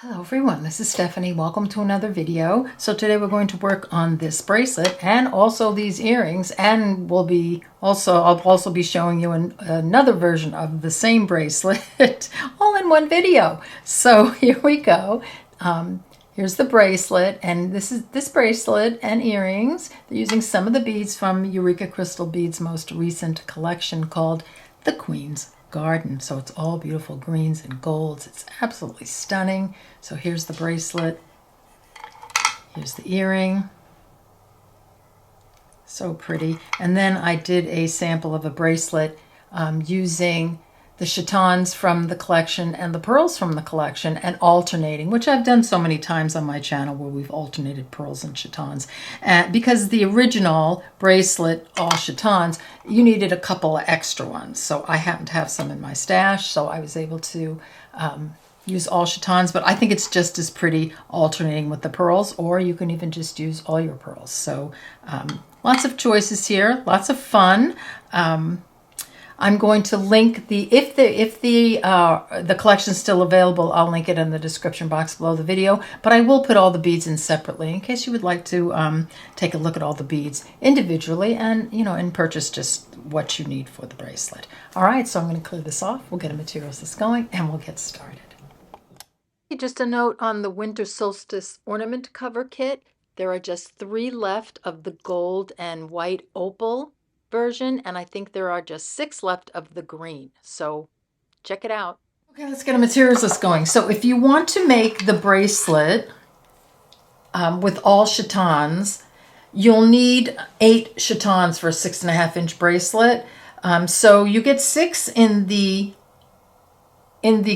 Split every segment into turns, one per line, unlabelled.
Hello everyone, this is Stephanie. Welcome to another video. So today we're going to work on this bracelet and also these earrings, and I'll also be showing you another version of the same bracelet all in one video. So here we go. Here's the bracelet, and this bracelet and earrings. They're using some of the beads from Eureka Crystal Beads' most recent collection called the Queen's Garden. So it's all beautiful greens and golds. It's absolutely stunning. So here's the bracelet. Here's the earring. So pretty. And then I did a sample of a bracelet using the chatons from the collection and the pearls from the collection and alternating, which I've done so many times on my channel where we've alternated pearls and chatons. Because the original bracelet, all chatons, you needed a couple of extra ones. So I happen to have some in my stash, so I was able to use all chatons, but I think it's just as pretty alternating with the pearls, or you can even just use all your pearls. So lots of choices here, lots of fun. I'm going to link if the collection is still available, I'll link it in the description box below the video, but I will put all the beads in separately in case you would like to take a look at all the beads individually and purchase just what you need for the bracelet. All right, so I'm going to clear this off. We'll get a materials list going and we'll get started. Just a note on the winter solstice ornament cover kit. There are just 3 left of the gold and white opal version, and I think there are just 6 left of the green. So check it out. Okay, let's get a materials list going. So if you want to make the bracelet with all chatons, you'll need 8 chatons for a 6.5-inch bracelet. So you get 6 in the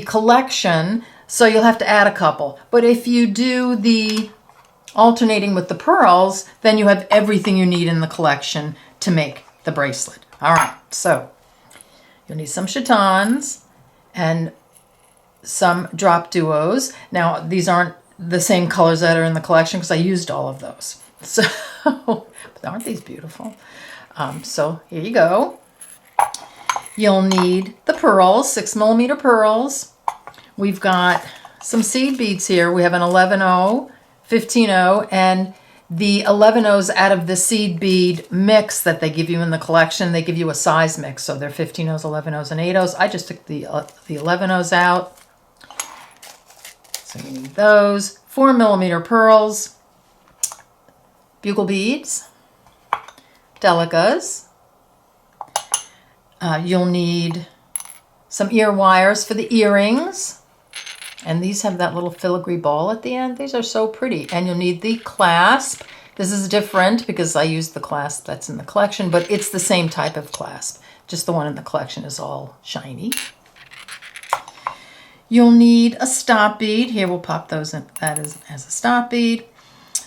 collection, so you'll have to add a couple. But if you do the alternating with the pearls, then you have everything you need in the collection to make the bracelet. All right, so you'll need some chatons and some drop duos. Now, these aren't the same colors that are in the collection because I used all of those. So, but aren't these beautiful? So here you go. You'll need the pearls, 6mm pearls. We've got some seed beads here. We have an 11-0, 15-0, and the 11-0s out of the seed bead mix that they give you in the collection, they give you a size mix. So they're 15-0s, 11-0s, and 8-0s. I just took the 11-0s out. So you need those. 4mm pearls, bugle beads, delicas. You'll need some ear wires for the earrings. And these have that little filigree ball at the end. These are so pretty. And you'll need the clasp. This is different because I used the clasp that's in the collection, but it's the same type of clasp. Just the one in the collection is all shiny. You'll need a stop bead. Here, we'll pop those in, that is as a stop bead.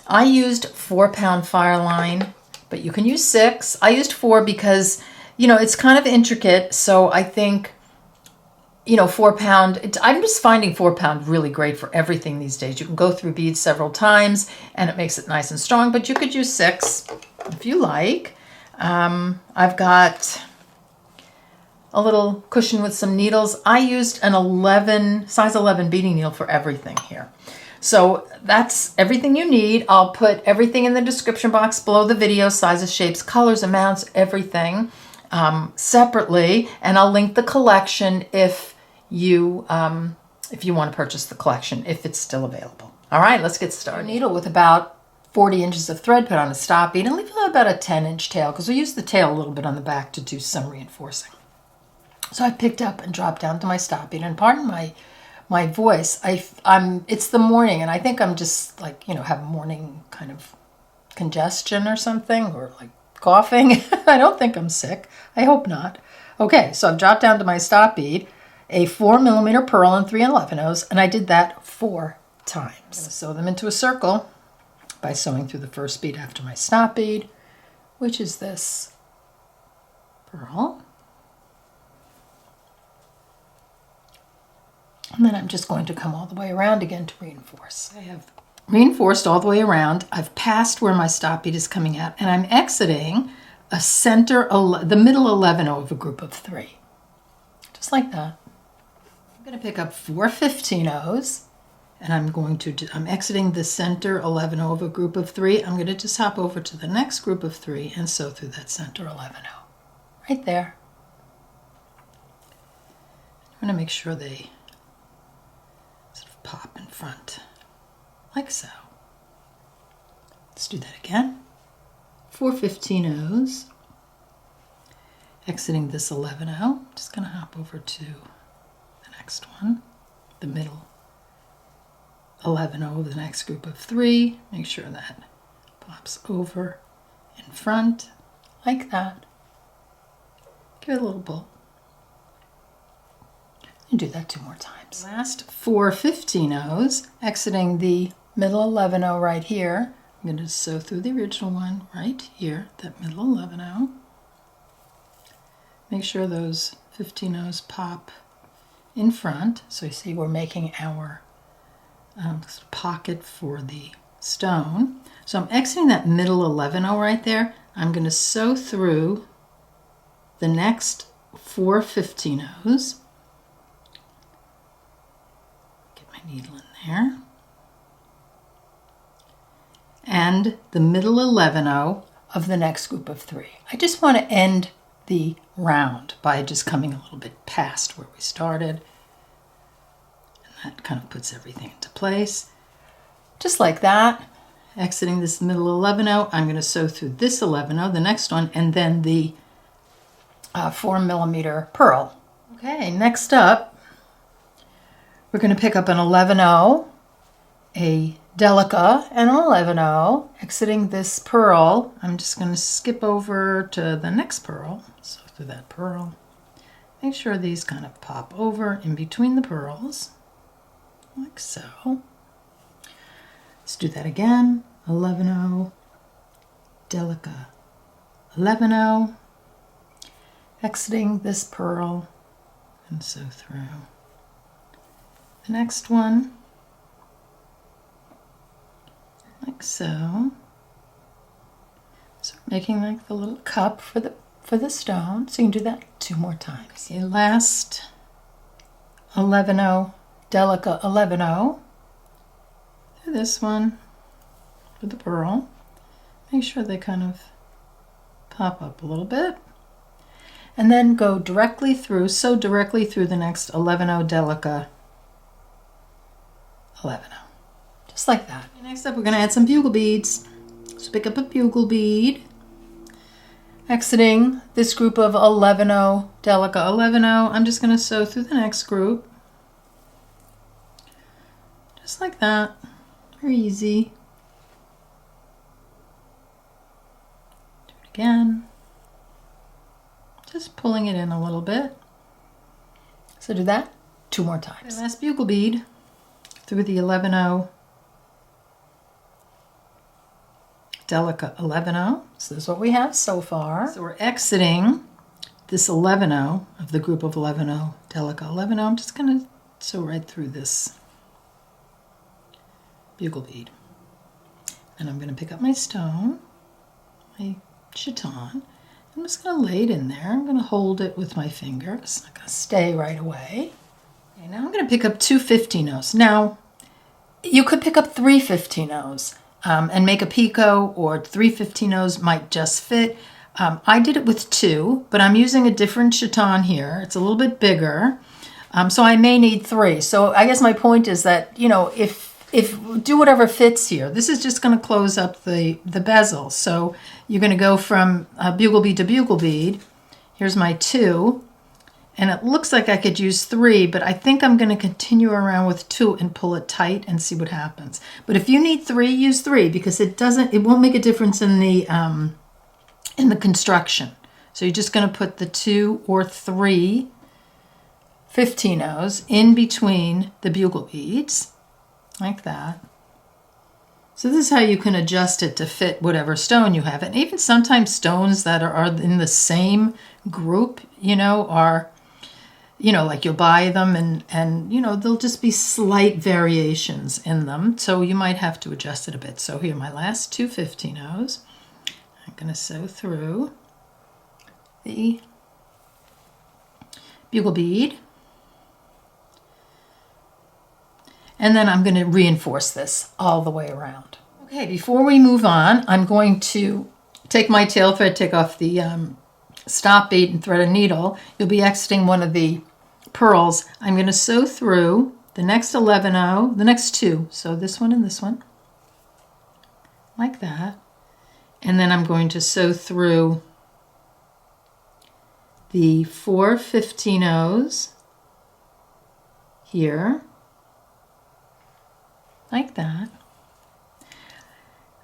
I used 4-pound Fireline, but you can use 6. I used 4 because, it's kind of intricate, so I think 4-pound, I'm just finding 4-pound really great for everything these days. You can go through beads several times and it makes it nice and strong, but you could use 6 if you like. I've got a little cushion with some needles. I used an size 11 beading needle for everything here. So that's everything you need. I'll put everything in the description box below the video, sizes, shapes, colors, amounts, everything separately, and I'll link the collection if you want to purchase the collection, if it's still available. All right, let's get started. A needle with about 40 inches of thread, put on a stop bead, and leave about a 10-inch tail because we use the tail a little bit on the back to do some reinforcing. So I picked up and dropped down to my stop bead, and pardon my voice. It's the morning, and I think I'm just have morning kind of congestion or something, or like coughing. I don't think I'm sick. I hope not. Okay, so I've dropped down to my stop bead, a 4mm pearl and 3 11-0s, and I did that 4 times. I'm going to sew them into a circle by sewing through the first bead after my stop bead, which is this pearl. And then I'm just going to come all the way around again to reinforce. I have reinforced all the way around. I've passed where my stop bead is coming out, and I'm exiting the middle 11-0 of a group of 3. Just like that. I'm going to pick up 4 15-0s And I'm exiting the center 11 of a group of 3. I'm going to just hop over to the next group of 3 and sew through that center 11 right there. I'm going to make sure they sort of pop in front, like so. Let's do that again. 4 15-0s, exiting this 11-0. Just going to hop over to the next one, the middle 11-0 of the next group of 3. Make sure that pops over in front, like that. Give it a little pull. And do that 2 more times. Last 4 15-0s, exiting the middle 11-0 right here. I'm going to sew through the original one right here, that middle 11-0. Make sure those 15-0s pop in front. So you see we're making our pocket for the stone. So I'm exiting that middle 11-0 right there. I'm going to sew through the next 4 15-0s. Get my needle in there. And the middle 11-0 of the next group of 3. I just want to end the round by just coming a little bit past where we started. And that kind of puts everything into place. Just like that. Exiting this middle 11-0, I'm going to sew through this 11-0, the next one, and then the 4mm pearl. Okay, next up, we're going to pick up an 11-0, a Delica, and an 11-0. Exiting this pearl, I'm just going to skip over to the next pearl, sew through that pearl. Make sure these kind of pop over in between the pearls, like so. Let's do that again. 11-0, Delica, 11-0, exiting this pearl and sew through the next one, like so. So making like the little cup for the stone. So you can do that 2 more times. Okay, last 11-0, Delica 11-0. This one for the pearl. Make sure they kind of pop up a little bit. And then go directly through, sew directly through the next 11-0 Delica 11-0. Just like that. Next up, we're going to add some bugle beads. So pick up a bugle bead. Exiting this group of 11-0 Delica 11-0, I'm just going to sew through the next group. Just like that. Very easy. Do it again. Just pulling it in a little bit. So do that 2 more times. Last bugle bead through the 11-0 Delica 11-0. So this is what we have so far. So we're exiting this 11-0 of the group of 11-0 Delica 11-0. I'm just going to sew right through this bugle bead. And I'm going to pick up my stone, my chiton. I'm just going to lay it in there. I'm going to hold it with my finger. It's not going to stay right away. Okay, now I'm going to pick up 2 15-0s. Now, you could pick up 3 15-0s and make a picot, or 3 15-0s might just fit. I did it with 2, but I'm using a different chiton here. It's a little bit bigger, so I may need 3. So I guess my point is that, you know, if do whatever fits here. This is just going to close up the bezel. So you're going to go from bugle bead to bugle bead. Here's my 2. And it looks like I could use 3, but I think I'm going to continue around with 2 and pull it tight and see what happens. But if you need 3, use 3, because it won't make a difference in the construction. So you're just going to put the 2 or 3 15-0s in between the bugle beads. Like that. So this is how you can adjust it to fit whatever stone you have. And even sometimes stones that are in the same group, you know, are, you know, like you'll buy them and you know, there'll just be slight variations in them. So you might have to adjust it a bit. So here are my last 2 15-0s. I'm going to sew through the bugle bead. And then I'm going to reinforce this all the way around. Okay, before we move on, I'm going to take my tail thread, take off the stop bead and thread a needle. You'll be exiting one of the pearls. I'm going to sew through the next 11-0, the next two. So this one and this one, like that. And then I'm going to sew through the 4 15-0s here, like that.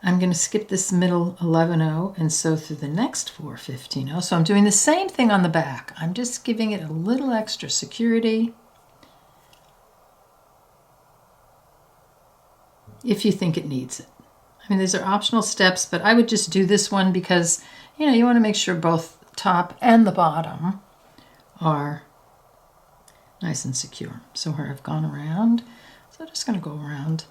I'm going to skip this middle 11-0 and sew through the next 4 15-0. So I'm doing the same thing on the back. I'm just giving it a little extra security. If you think it needs it. I mean, these are optional steps, but I would just do this one because, you know, you want to make sure both top and the bottom are nice and secure. So here I've gone around. So I'm just going to go around,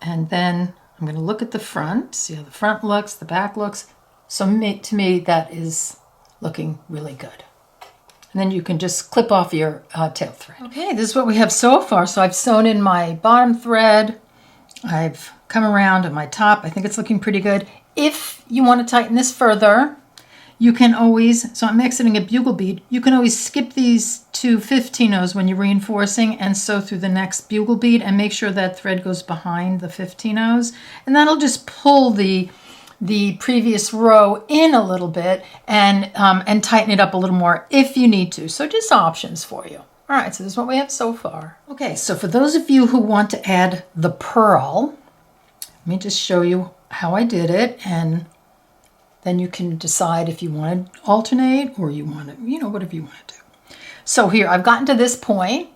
and then I'm going to look at the front, see how the front looks, the back looks. So to me, that is looking really good. And then you can just clip off your tail thread. Okay, this is what we have so far. So I've sewn in my bottom thread. I've come around at my top. I think it's looking pretty good. If you want to tighten this further, you can always, so I'm exiting a bugle bead, you can always skip these 2 15-0s when you're reinforcing and sew through the next bugle bead and make sure that thread goes behind the 15-0s. And that'll just pull the previous row in a little bit and tighten it up a little more if you need to. So just options for you. All right, so this is what we have so far. Okay, so for those of you who want to add the pearl, let me just show you how I did it, and then you can decide if you want to alternate or you want to, you know, whatever you want to do. So here, I've gotten to this point,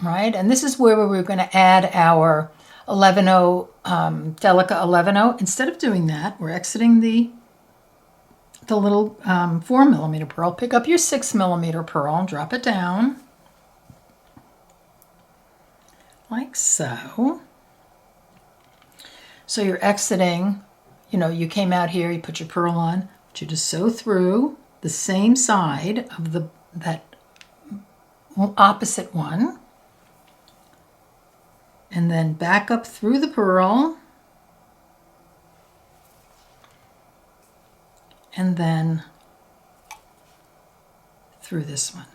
right? And this is where we're going to add our 11-0, Delica 11-0. Instead of doing that, we're exiting the little 4mm pearl. Pick up your 6mm pearl and drop it down. Like so. So you're exiting, you know, you came out here, you put your pearl on, but you just sew through the same side of that opposite one, and then back up through the pearl, and then through this one.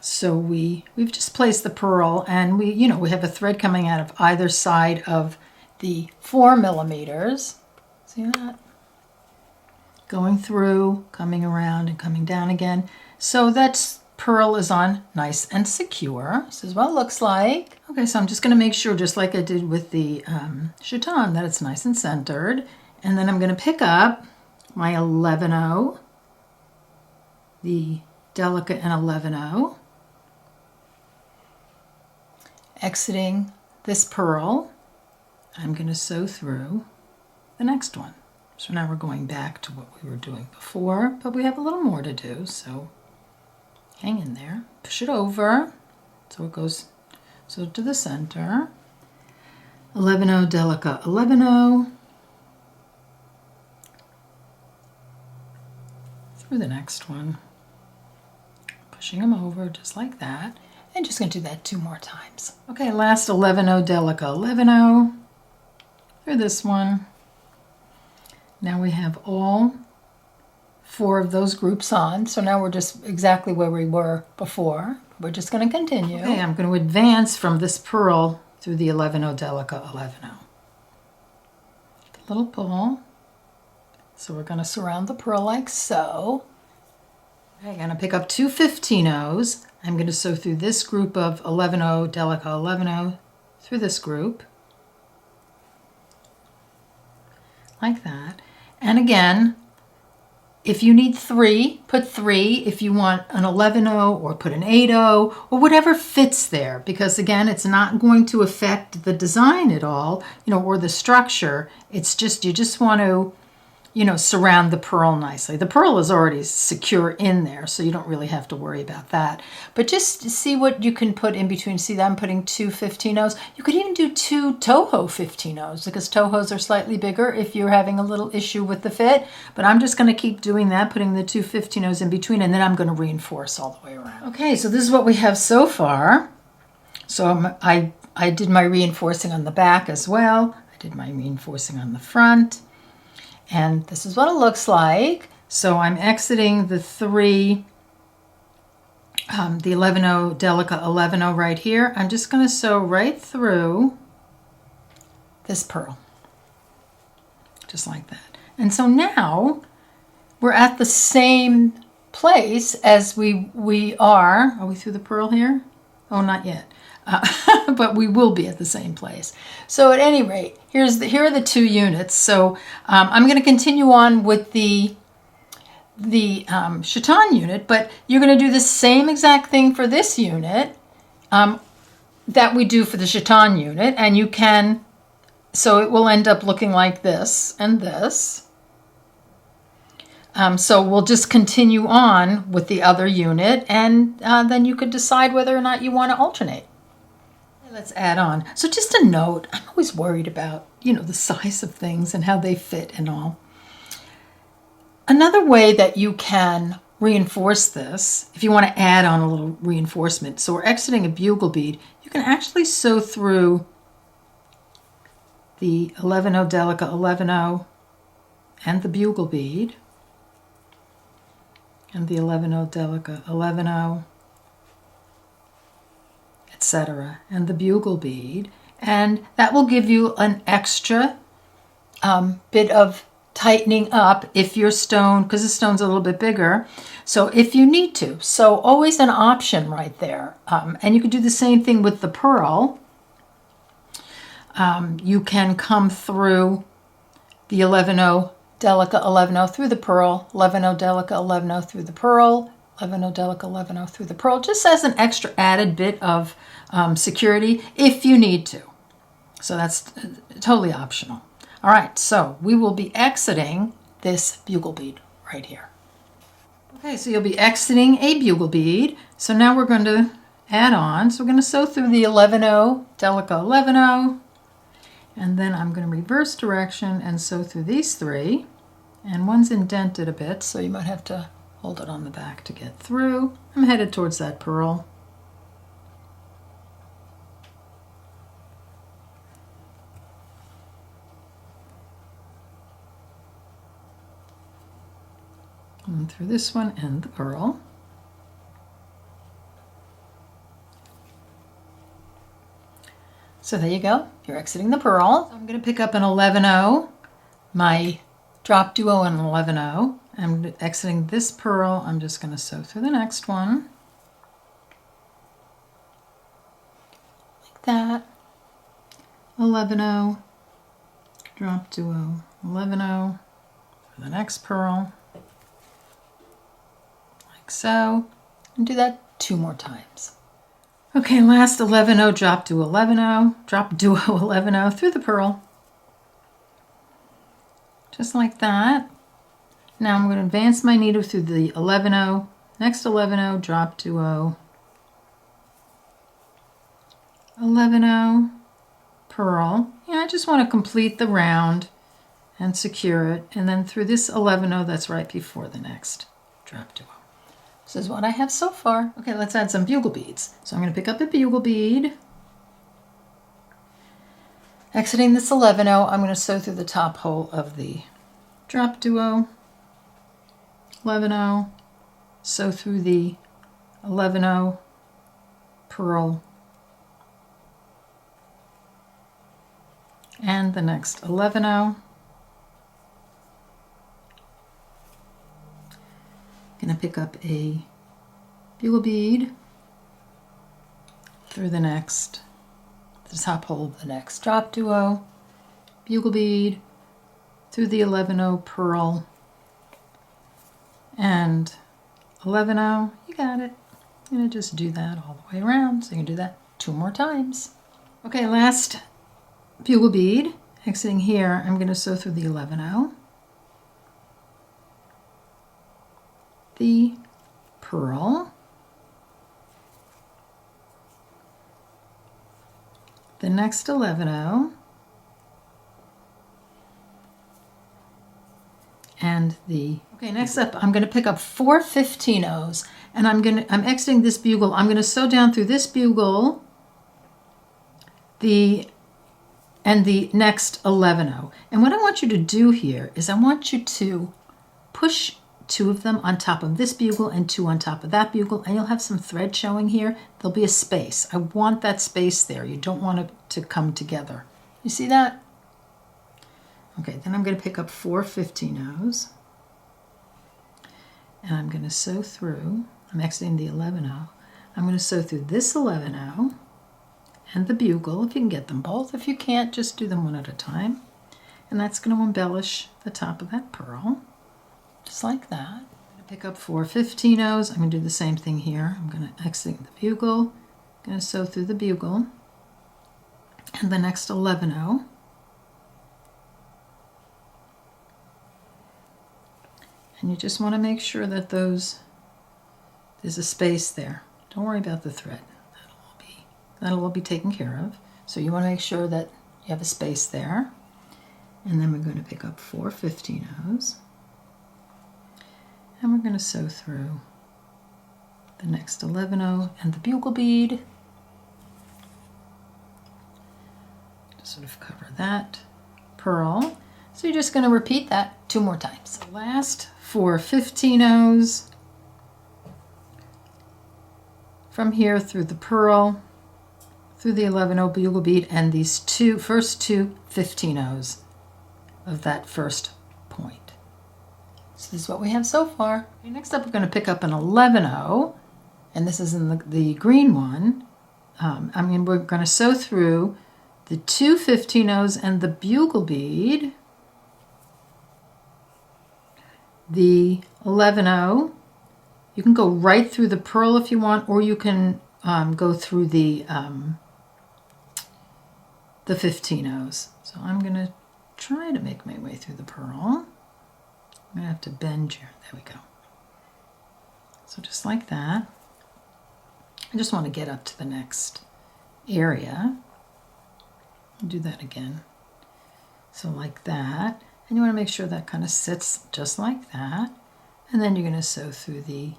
So we've just placed the pearl, and we have a thread coming out of either side of the 4mm. See that? Going through, coming around, and coming down again. So that pearl is on nice and secure. This is what it looks like. Okay, so I'm just going to make sure, just like I did with the chiton, that it's nice and centered. And then I'm going to pick up my 11-0, the Delica and 11-0. Exiting this pearl, I'm going to sew through the next one. So now we're going back to what we were doing before, but we have a little more to do, so hang in there. Push it over so it goes to the center. 11-0 Delica 11-0. Through the next one. Pushing them over just like that. And just going to do that 2 more times. Okay, last 11-0 Delica 11-0 through this one. Now we have all 4 of those groups on. So now we're just exactly where we were before. We're just going to continue. Okay, I'm going to advance from this pearl through the 11-0 Delica 11-0. The little pull. So we're going to surround the pearl like so. Okay, I'm going to pick up 2 15-0s. I'm going to sew through this group of 11-0 Delica 11-0 through this group, like that. And again, if you need 3, put 3. If you want an 11-0 or put an 8-0 or whatever fits there, because again, it's not going to affect the design at all, or the structure. It's just, you just want to, surround the pearl nicely. The pearl is already secure in there, so you don't really have to worry about that. But just see what you can put in between. See that I'm putting 2 15-0s. You could even do 2 Toho 15-0s, because Tohos are slightly bigger if you're having a little issue with the fit. But I'm just going to keep doing that, putting the 2 15-0s in between, and then I'm going to reinforce all the way around. Okay, so this is what we have so far. So I did my reinforcing on the back as well. I did my reinforcing on the front. And this is what it looks like. So I'm exiting the three, the 11-0, Delica 11-0 right here. I'm just going to sew right through this purl, just like that. And so now we're at the same place as we are. Are we through the purl here? Oh, not yet. But we will be at the same place. So at any rate, here are the two units. So I'm going to continue on with the Satin unit, but you're going to do the same exact thing for this unit that we do for the Satin unit, and you can, so it will end up looking like this and this. So we'll just continue on with the other unit, and then you could decide whether or not you want to alternate. Let's add on. So just a note, I'm always worried about, the size of things and how they fit and all. Another way that you can reinforce this, if you want to add on a little reinforcement, so we're exiting a bugle bead, you can actually sew through the 11-0 Delica 11-0 and the bugle bead, and the 11-0 Delica 11-0, etc., and the bugle bead, and that will give you an extra bit of tightening up if your stone, because the stone's a little bit bigger, so if you need to. So always an option right there. And you can do the same thing with the pearl. You can come through the 11-0 Delica 11-0 through the pearl, 11-0 Delica 11-0 through the pearl, 11-0 Delica 11-0 through the pearl, just as an extra added bit of security if you need to. So that's totally optional. All right, so we will be exiting this bugle bead right here. Okay, so you'll be exiting a bugle bead. So now we're going to add on. So we're going to sew through the 11-0 Delica 11-0, and then I'm going to reverse direction and sew through these three. And one's indented a bit, so you might have to hold it on the back to get through. I'm headed towards that pearl. And through this one and the pearl. So there you go. You're exiting the pearl. I'm going to pick up an 11-0, my drop duo and 11-0. I'm exiting this pearl. I'm just going to sew through the next one. Like that. 11-0, drop duo, 11-0 for the next pearl. Like so. And do that 2 more times. Okay, last 11-0, drop duo 11-0, drop duo 11-0 through the pearl. Just like that. Now I'm going to advance my needle through the 11-0, next 11-0, drop duo, 11-0, pearl. Yeah, I just want to complete the round and secure it, and then through this 11-0 that's right before the next drop duo. This is what I have so far. Okay, let's add some bugle beads. So I'm going to pick up a bugle bead. Exiting this 11-0, I'm going to sew through the top hole of the drop duo, 11-0, sew through the 11-0, pearl, and the next 11-0. Going to pick up a bugle bead through the top hole of the next drop duo, bugle bead through the 11-0 pearl, and 11-0. You got it. I'm going to just do that all the way around. So you can do that 2 more times. Okay, last bugle bead. Exiting here, I'm going to sew through the 11-0, the pearl, the next 11-0, and the, okay, next up I'm going to pick up 4 15-0s, and I'm exiting this bugle. I'm going to sew down through this bugle the next 11-0. And what I want you to do here is I want you to push 2 of them on top of this bugle and 2 on top of that bugle, and you'll have some thread showing here. There'll be a space. I want that space there. You don't want it to come together. You see that? Okay, then I'm going to pick up 4 15-0s, and I'm going to sew through. I'm exiting the 11-0. I'm going to sew through this 11-0 and the bugle, if you can get them both. If you can't, just do them one at a time. And that's going to embellish the top of that pearl, just like that. I'm going to pick up 4 15-0s. I'm going to do the same thing here. I'm going to exit the bugle, going to sew through the bugle, and the next 11-0. And you just want to make sure that there's a space there. Don't worry about the thread. That'll all be taken care of. So you want to make sure that you have a space there. And then we're going to pick up 4 15-0s. And we're going to sew through the next 11-0 and the bugle bead. Just sort of cover that pearl. So you're just going to repeat that 2 more times. The last 4 15-0s from here through the pearl, through the 11-0 bugle bead, and these first two 15-0s of that first point. So this is what we have so far. Okay, next up, we're going to pick up an 11-0, and this is in the green one. We're going to sew through the 2 15-0s and the bugle bead, the 11-0. You can go right through the pearl if you want, or you can go through the 15-0s. So I'm going to try to make my way through the pearl. I'm going to have to bend here. There we go. So just like that. I just want to get up to the next area. I'll do that again. So like that. And you want to make sure that kind of sits just like that. And then you're going to sew through the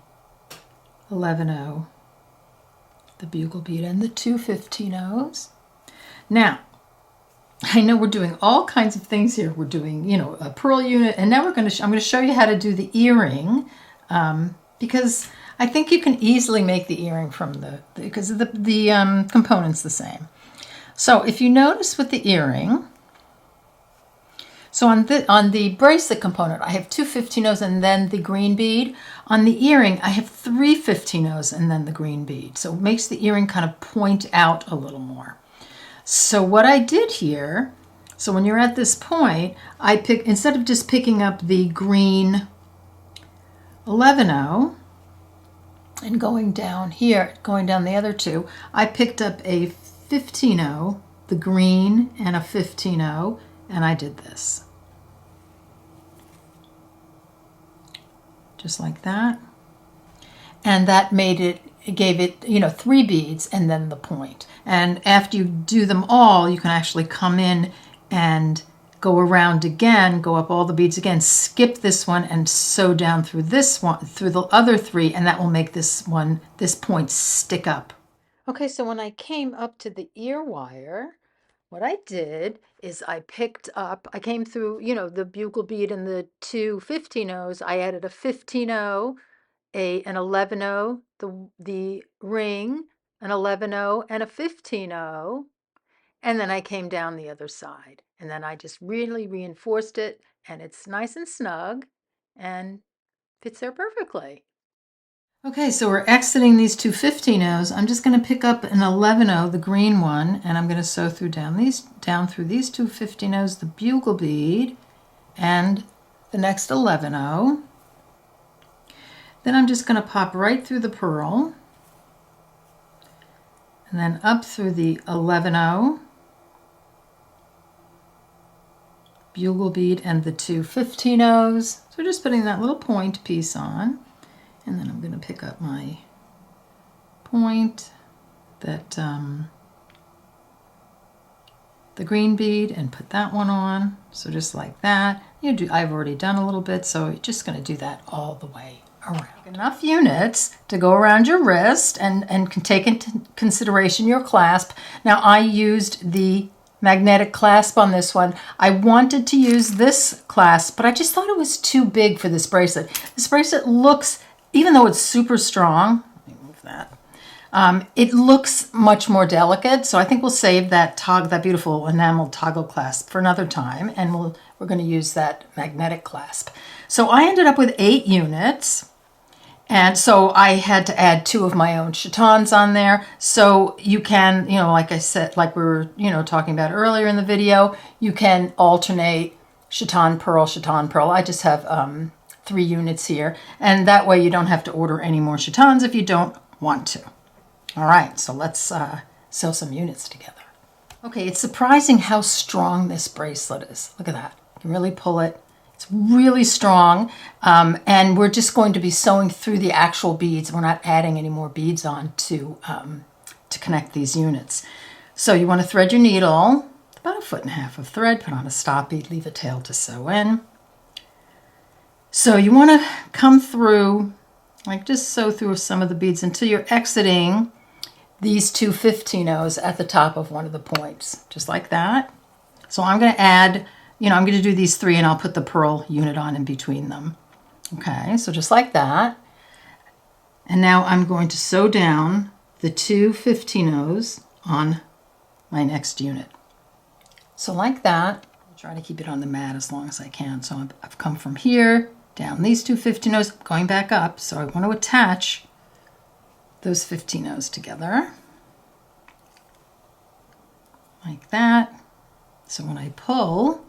11-0, the bugle bead, and the 2 15-0s. Now, I know we're doing all kinds of things here. We're doing, a pearl unit, and now I'm going to show you how to do the earring, because I think you can easily make the earring because the component's the same. So if you notice with the earring, so on the bracelet component, I have 2 15-0s and then the green bead. On the earring, I have 3 15-0s and then the green bead. So it makes the earring kind of point out a little more. So what I did here, so when you're at this point, instead of just picking up the green 11-0 and going down here, going down the other 2, I picked up a 15-0, the green, and a 15-0, and I did this. Just like that. And that gave it 3 beads and then the point. And after you do them all, you can actually come in and go around again, go up all the beads again, skip this one and sew down through this one, through the other 3, and that will make this point stick up. Okay, so when I came up to the ear wire, what I did is I came through, the bugle bead and the 2 15-0s. I added a 15-0, an 11-0, the ring, an 11-0, and a 15-0. And then I came down the other side. And then I just really reinforced it, and it's nice and snug and fits there perfectly. Okay, so we're exiting these 2 15-0s. I'm just going to pick up an 11-0, the green one, and I'm going to sew down through these 2 15-0s, the bugle bead, and the next 11-0. Then I'm just going to pop right through the pearl, and then up through the 11-0, bugle bead, and the 2 15-0s. So just putting that little point piece on. And then I'm going to pick up my point, the green bead, and put that one on. So just like that. I've already done a little bit, so you're just going to do that all the way around. Enough units to go around your wrist and can take into consideration your clasp. Now I used the magnetic clasp on this one. I wanted to use this clasp, but I just thought it was too big for this bracelet. This bracelet looks, even though it's super strong, let me move that. It looks much more delicate, so I think we'll save that beautiful enamel toggle clasp for another time, and we're going to use that magnetic clasp. So I ended up with 8 units, and so I had to add 2 of my own chatons on there. So you can, like I said, like we were, talking about earlier in the video, you can alternate chaton, pearl, chaton, pearl. I just have 3 units here, and that way you don't have to order any more chatons if you don't want to. All right, so let's sew some units together. Okay, it's surprising how strong this bracelet is. Look at that. You can really pull it. It's really strong, and we're just going to be sewing through the actual beads. We're not adding any more beads on to connect these units. So you want to thread your needle, about 1.5 feet of thread, put on a stop bead, leave a tail to sew in. So you want to come through, like just sew through some of the beads until you're exiting these 2 15-ohs at the top of one of the points, just like that. So I'm going to add, I'm going to do these 3 and I'll put the pearl unit on in between them. Okay, so just like that. And now I'm going to sew down the 2 15-ohs on my next unit. So like that. I'll try to keep it on the mat as long as I can. So I've come from here down these 2 15-ohs, going back up. So I want to attach those 15-ohs together like that. So when I pull,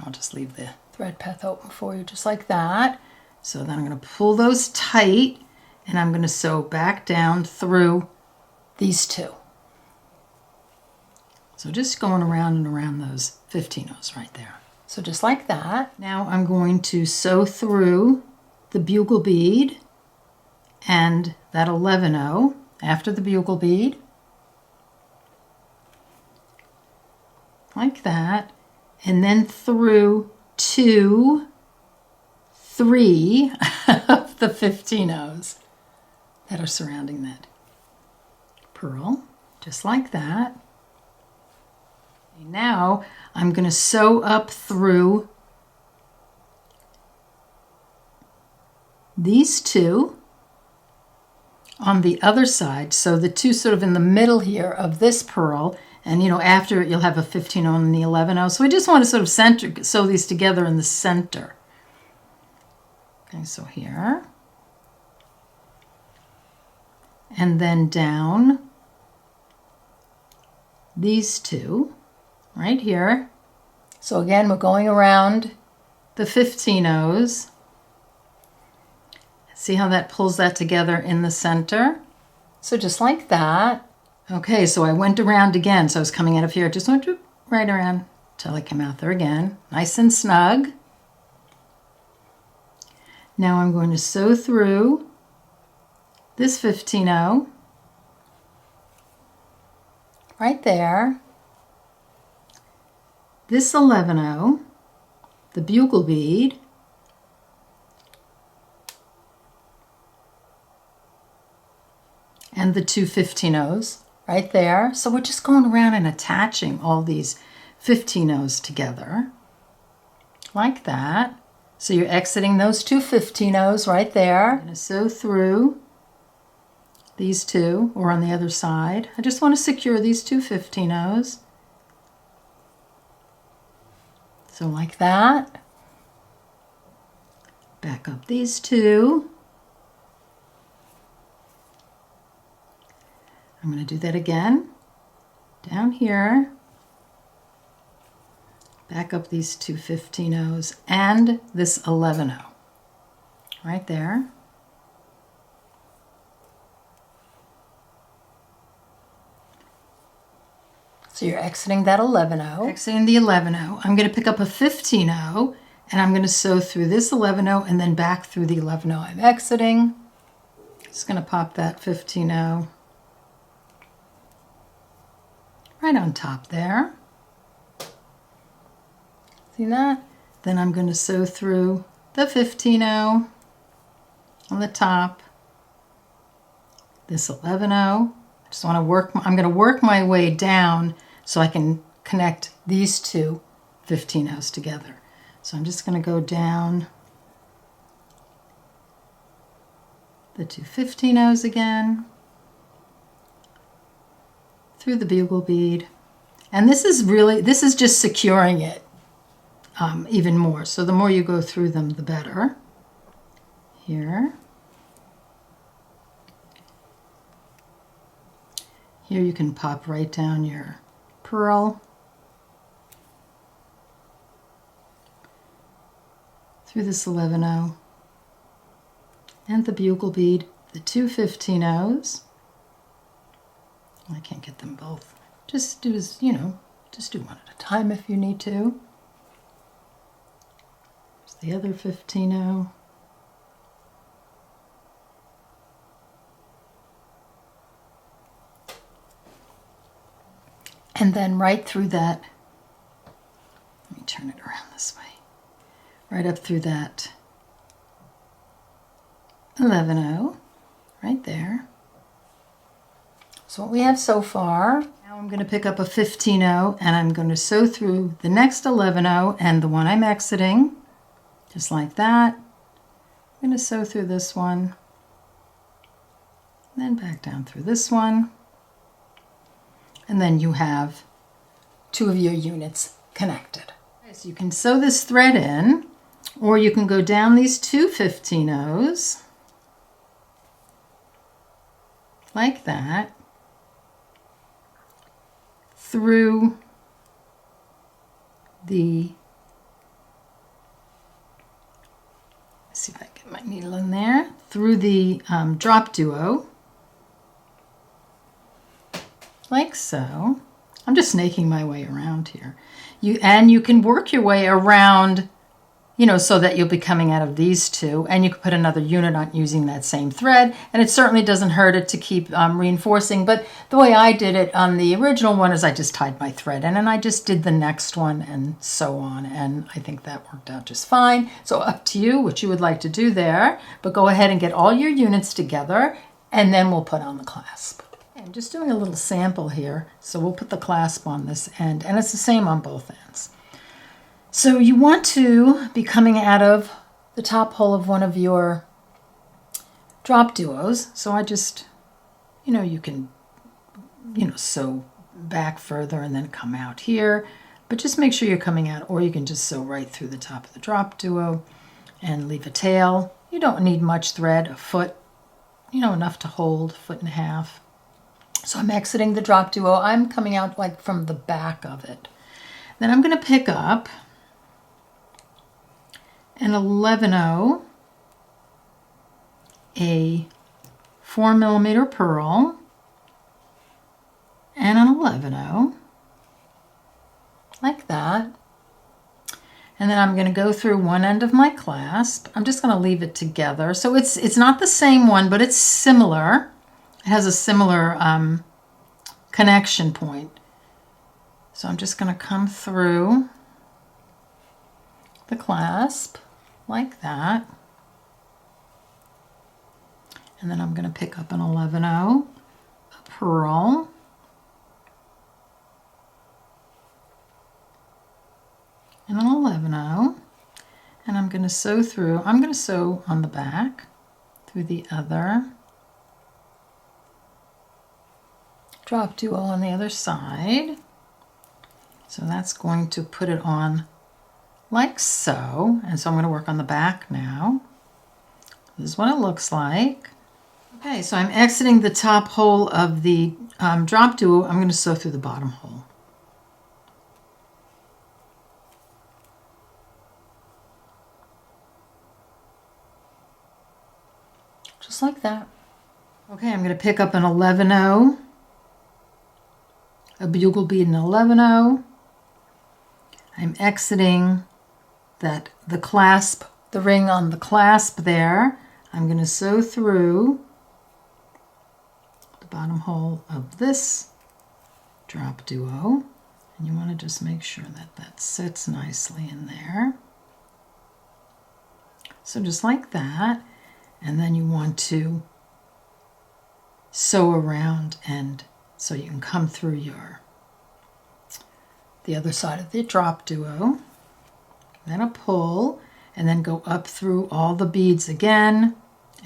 I'll just leave the thread path open for you just like that. So then I'm going to pull those tight and I'm going to sew back down through these 2. So just going around and around those 15-ohs right there. So just like that. Now I'm going to sew through the bugle bead and that 11-oh after the bugle bead, like that, and then through 2, 3 of the 15-ohs that are surrounding that pearl, just like that. And now I'm going to sew up through these 2 on the other side, so the 2 sort of in the middle here of this pearl, and after it you'll have a 15-oh and the 11-oh. So we just want to sort of sew these together in the center. Okay, so here, and then down these 2 right here. So again, we're going around the 15-ohs. See how that pulls that together in the center? So just like that. Okay, so I went around again. So I was coming out of here, just went right around till I came out there again. Nice and snug. Now I'm going to sew through this 15-oh right there. This 11-oh, the bugle bead, and the 2 15-ohs right there. So we're just going around and attaching all these 15-ohs together like that. So you're exiting those 2 15-ohs right there. I'm going to sew through these 2, or on the other side. I just want to secure these 2 15-ohs. So like that. Back up these 2. I'm going to do that again, down here, back up these 2 15-ohs and this 11-oh, right there. So you're exiting that 11-oh. Exiting the 11-oh. I'm going to pick up a 15-oh and I'm going to sew through this 11-oh and then back through the 11-oh I'm exiting. Just going to pop that 15-oh right on top there. See that? Then I'm going to sew through the 15-oh on the top, this 11-0. I just want to work, I'm going to work my way down so I can connect these two 15-0s together. So I'm just going to go down the two 15-0s again, through the bugle bead. And this is just securing it even more. So the more you go through them, the better. Here. Here you can pop right down your pearl through this 11-0 and the bugle bead, the two 15-0s. I can't get them both. Just do as, you know, just do one at a time if you need to. There's the other 15-0. And then right through that, let me turn it around this way, right up through that 11-0, right there. So what we have so far, now I'm going to pick up a 15-0 and I'm going to sew through the next 11-0 and the one I'm exiting, just like that. I'm going to sew through this one, then back down through this one. And then you have two of your units connected. So you can sew this thread in, or you can go down these two 15-0s, like that, through the, let's see if I get my needle in there, through the drop duo, like so. I'm just snaking my way around here. You can work your way around, you know, so that you'll be coming out of these two, and you can put another unit on using that same thread, and it certainly doesn't hurt it to keep reinforcing. But the way I did it on the original one is I just tied my thread in and I just did the next one and so on, and I think that worked out just fine. So up to you what you would like to do there, but go ahead and get all your units together and then we'll put on the clasp. I'm just doing a little sample here, so we'll put the clasp on this end, and it's the same on both ends. So you want to be coming out of the top hole of one of your drop duos. So I just, you know, you can, you know, sew back further and then come out here, but just make sure you're coming out, or you can just sew right through the top of the drop duo and leave a tail. You don't need much thread, a foot, you know, enough to hold, 1.5 feet. So I'm exiting the drop duo. I'm coming out like from the back of it. Then I'm going to pick up an 11-0, a 4mm pearl, and an 11-0, like that. And then I'm going to go through one end of my clasp. I'm just going to leave it together. So it's not the same one, but it's similar. It has a similar connection point. So I'm just going to come through the clasp like that. And then I'm going to pick up an 11-0, a pearl, and an 11-0. And I'm going to sew through, I'm going to sew on the back through the other drop duo on the other side. So that's going to put it on like so. And so I'm going to work on the back now. This is what it looks like. Okay, so I'm exiting the top hole of the drop duo. I'm going to sew through the bottom hole. Just like that. Okay, I'm going to pick up an 11-0, a bugle bead and 11-0. I'm exiting the clasp, the ring on the clasp there. I'm going to sew through the bottom hole of this drop duo, and you want to just make sure that that sits nicely in there. So just like that. And then you want to sew around, and so you can come through the other side of the drop duo. Then a pull, and then go up through all the beads again,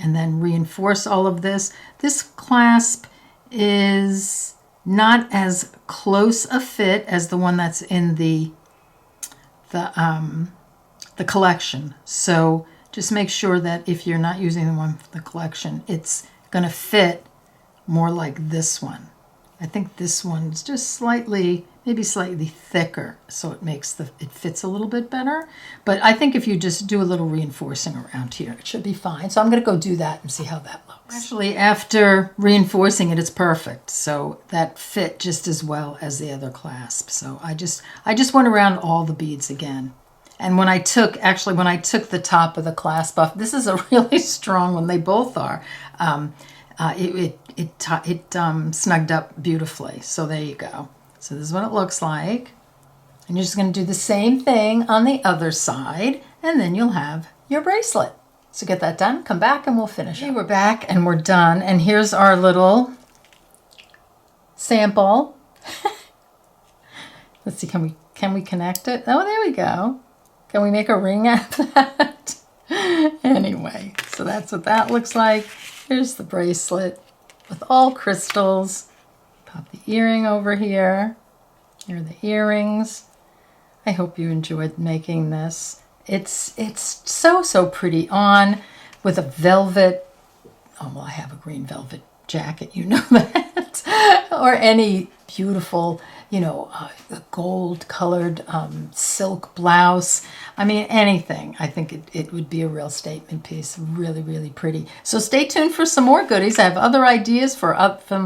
and then reinforce all of this. This clasp is not as close a fit as the one that's in the collection. So just make sure that if you're not using the one for the collection, it's going to fit more like this one. I think this one's just slightly, maybe slightly thicker, so it fits a little bit better. But I think if you just do a little reinforcing around here, it should be fine. So I'm going to go do that and see how that looks. Actually, after reinforcing it, it's perfect. So that fit just as well as the other clasp. So I just went around all the beads again. And when I took the top of the clasp off, this is a really strong one. They both are. It snugged up beautifully. So there you go. So this is what it looks like. And you're just going to do the same thing on the other side, and then you'll have your bracelet. So get that done, come back, and we'll finish it. We're back and we're done. And here's our little sample. Let's see, can we connect it? Oh, there we go. Can we make a ring out of that? Anyway, so that's what that looks like. Here's the bracelet with all crystals. Pop the earring over here. Here are the earrings. I hope you enjoyed making this. It's so pretty on with a velvet. Oh, well, I have a green velvet jacket, you know that. Or any beautiful, gold colored silk blouse. I mean, anything. I think it would be a real statement piece. Really, really pretty. So stay tuned for some more goodies. I have other ideas for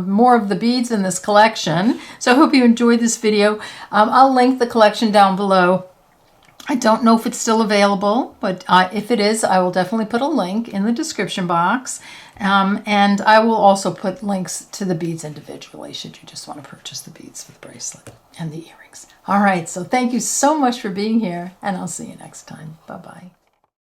more of the beads in this collection. So I hope you enjoyed this video. I'll link the collection down below. I don't know if it's still available, but if it is, I will definitely put a link in the description box. And I will also put links to the beads individually should you just want to purchase the beads for the bracelet and the earrings. All right, so thank you so much for being here, and I'll see you next time. Bye-bye.